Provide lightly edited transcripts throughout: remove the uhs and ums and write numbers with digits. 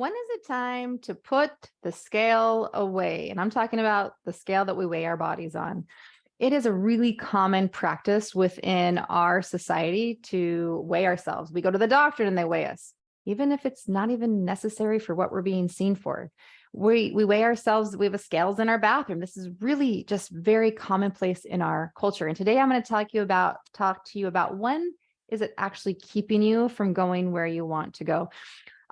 When is it time to put the scale away? And I'm talking about the scale that we weigh our bodies on. It is a really common practice within our society to weigh ourselves. We go to the doctor and they weigh us, even if it's not even necessary for what we're being seen for. We weigh ourselves. We have scales in our bathroom. This is really just very commonplace in our culture. And today I'm going to talk to you about when is it actually keeping you from going where you want to go.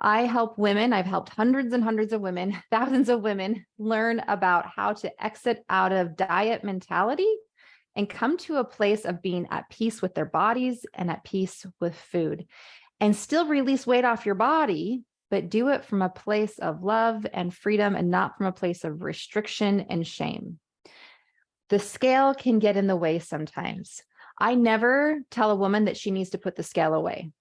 I help women. I've helped hundreds and hundreds of women, thousands of women learn about how to exit out of diet mentality and come to a place of being at peace with their bodies and at peace with food and still release weight off your body, but do it from a place of love and freedom and not from a place of restriction and shame. The scale can get in the way sometimes. I never tell a woman that she needs to put the scale away.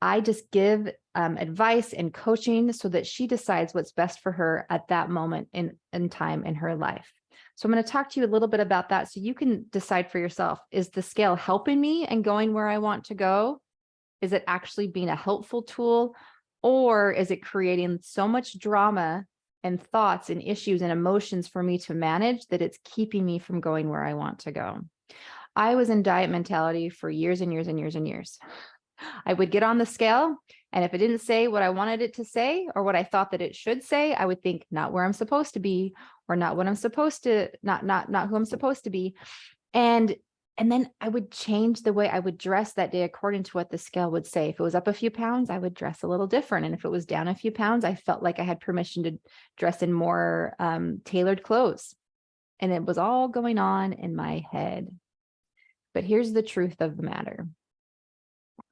I just give advice and coaching so that she decides what's best for her at that moment in time in her life. So I'm going to talk to you a little bit about that so you can decide for yourself. Is the scale helping me and going where I want to go? Is it actually being a helpful tool? Or is it creating so much drama and thoughts and issues and emotions for me to manage that it's keeping me from going where I want to go? I was in diet mentality for years and years and years and years. I would get on the scale, and if it didn't say what I wanted it to say or what I thought that it should say, I would think not where I'm supposed to be, or not what I'm supposed to, not who I'm supposed to be. And then I would change the way I would dress that day according to what the scale would say. If it was up a few pounds, I would dress a little different. And if it was down a few pounds, I felt like I had permission to dress in more tailored clothes. And it was all going on in my head. But here's the truth of the matter.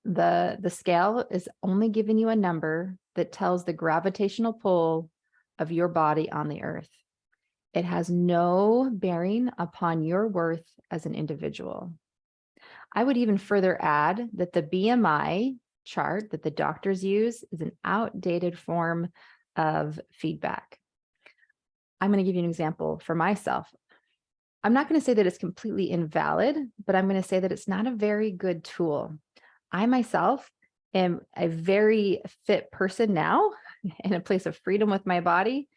The scale is only giving you a number that tells the gravitational pull of your body on the earth. It has no bearing upon your worth as an individual. I would even further add that the BMI chart that the doctors use is an outdated form of feedback. I'm going to give you an example for myself. I'm not going to say that it's completely invalid, but I'm going to say that it's not a very good tool. I myself am a very fit person now in a place of freedom with my body.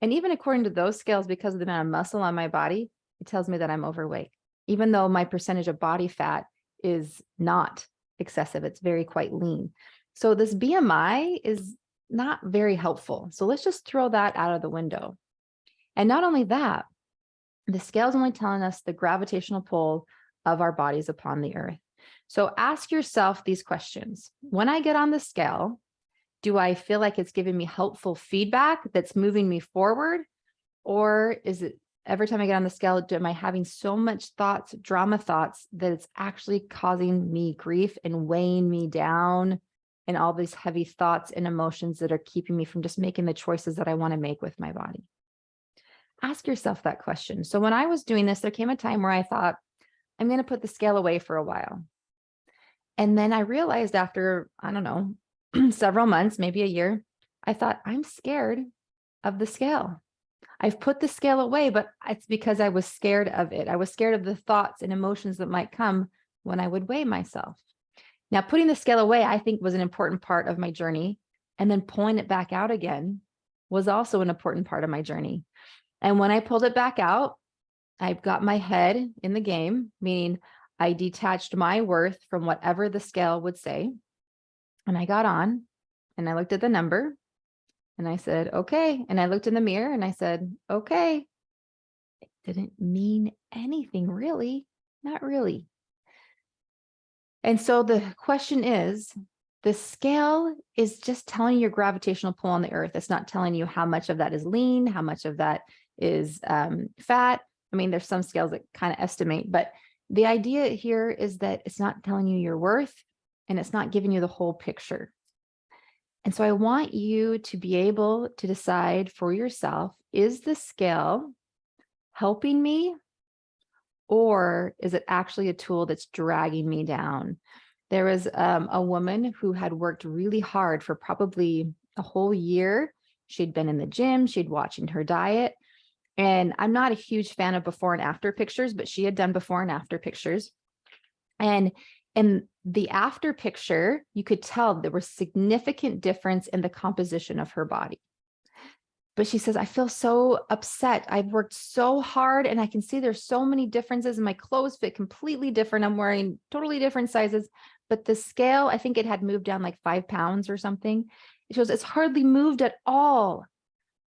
And even according to those scales, because of the amount of muscle on my body, it tells me that I'm overweight, even though my percentage of body fat is not excessive. It's very quite lean. So this BMI is not very helpful. So let's just throw that out of the window. And not only that, the scale is only telling us the gravitational pull of our bodies upon the earth. So ask yourself these questions. When I get on the scale, do I feel like it's giving me helpful feedback that's moving me forward? Or is it every time I get on the scale, am I having so much thoughts, drama thoughts, that it's actually causing me grief and weighing me down and all these heavy thoughts and emotions that are keeping me from just making the choices that I want to make with my body? Ask yourself that question. So when I was doing this, there came a time where I thought, I'm going to put the scale away for a while. And then I realized after, I don't know, several months, maybe a year, I thought, I'm scared of the scale. I've put the scale away, but it's because I was scared of it. I was scared of the thoughts and emotions that might come when I would weigh myself. Now, putting the scale away, I think, was an important part of my journey. And then pulling it back out again was also an important part of my journey. And when I pulled it back out, I got my head in the game, meaning I detached my worth from whatever the scale would say. And I got on and I looked at the number and I said, okay. And I looked in the mirror and I said, okay. It didn't mean anything really, not really. And so the question is, the scale is just telling you your gravitational pull on the earth. It's not telling you how much of that is lean, how much of that is fat. I mean, there's some scales that kind of estimate, but the idea here is that it's not telling you your worth and it's not giving you the whole picture. And so I want you to be able to decide for yourself, is the scale helping me, or is it actually a tool that's dragging me down? There was a woman who had worked really hard for probably a whole year. She'd been in the gym, she'd watching her diet. And I'm not a huge fan of before and after pictures, but she had done before and after pictures. And And the after picture, you could tell there was significant difference in the composition of her body. But she says, I feel so upset. I've worked so hard and I can see there's so many differences and my clothes fit completely different. I'm wearing totally different sizes, but the scale, I think it had moved down like 5 pounds or something. She goes, it's hardly moved at all.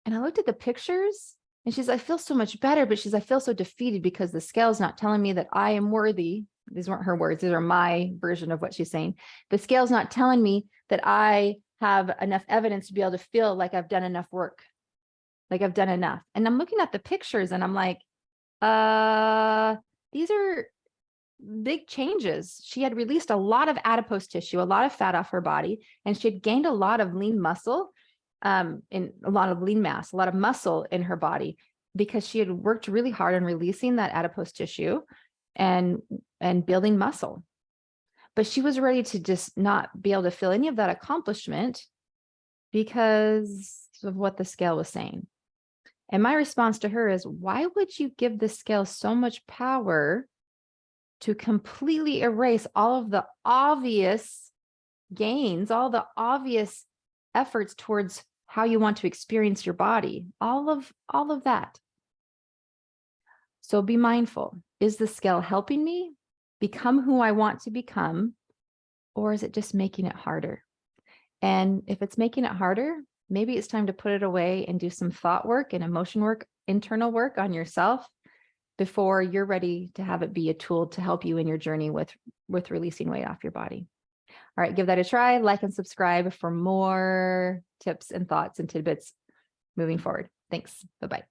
And I looked at the pictures and she's, I feel so much better, but she's, I feel so defeated because the scale is not telling me that I am worthy. These weren't her words. These are my version of what she's saying. The scale's not telling me that I have enough evidence to be able to feel like I've done enough work. Like I've done enough. And I'm looking at the pictures and I'm like, these are big changes. She had released a lot of adipose tissue, a lot of fat off her body, and she had gained a lot of lean muscle, in a lot of lean mass, a lot of muscle in her body, because she had worked really hard on releasing that adipose tissue and building muscle. But she was ready to just not be able to feel any of that accomplishment because of what the scale was saying. And my response to her is, why would you give the scale so much power to completely erase all of the obvious gains, all the obvious efforts towards how you want to experience your body, all of that? So be mindful. Is the scale helping me become who I want to become, or is it just making it harder? And if it's making it harder, maybe it's time to put it away and do some thought work and emotion work, internal work on yourself before you're ready to have it be a tool to help you in your journey with releasing weight off your body. All right, give that a try, like and subscribe for more tips and thoughts and tidbits moving forward. Thanks. Bye-bye.